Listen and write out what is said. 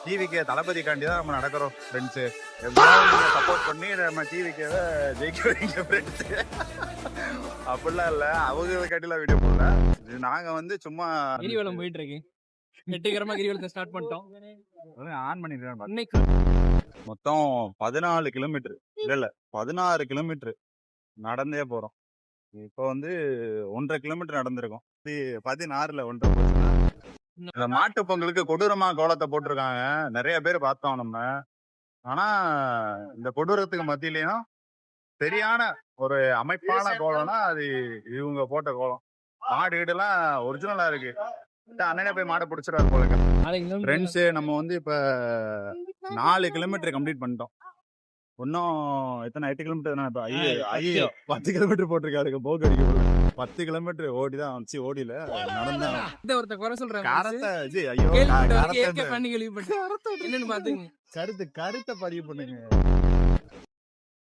டிவிக்கு தளபதிக்காண்டி தான் நம்ம நடக்கிறோம் ஃப்ரெண்ட்ஸு. எப்படியாவது நீங்க சப்போர்ட் பண்ணி நம்ம டிவிக்கு ஜெயிக்க வைங்க ஃப்ரெண்ட்ஸு. அப்படிலாம் இல்லை, அவங்களுக்காண்டிலாம் வீடியோ போடல. நாங்க வந்து சும்மா கிரிவலம் போயிட்டு இருக்கு. வெற்றிகரமா கிரிவலத்தை ஸ்டார்ட் பண்ணிட்டோம். ஆன் பண்ணிடுறேன். இன்னைக்கு மொத்தம் 14 கிலோமீட்டர் இல்ல 16 கிலோமீட்டர் நடந்தே போறோம். இப்போ வந்து 1.5 கிலோமீட்டர் நடந்திருக்கோம். 16ல 1.5 போச்சுன்னா இந்த மாட்டு பொங்கலுக்கு கொடூரமா கோலத்தை போட்டிருக்காங்க. நிறைய பேர் பார்த்தோம் நம்ம. ஆனா இந்த கொடூரத்துக்கு மத்தியிலையும் சரியான ஒரு அமைப்பான கோலம்னா அது இவங்க போட்ட கோலம். மாடு வீடுலாம் ஒரிஜினலா இருக்கு. அண்ணனே போய் மாடை பிடிச்சிருவாரு போல. ஃப்ரெண்ட்ஸு நம்ம வந்து இப்ப 4 கிலோமீட்டர் கம்ப்ளீட் பண்ணிட்டோம். இன்னும் எத்தனை 8 கிலோமீட்டர் 10 கிலோமீட்டர் போட்டிருக்காரு. போக்கு அடிக்க 10 கிலோமீட்டர் ஓடிதான் வந்துச்சு. ஓடியில நடந்தேன். ஒருத்த குறை சொல்றாங்க. கருத்தை ஐயோ என்னன்னு பாத்துங்க. கருத்தை பதிவு பண்ணுங்க.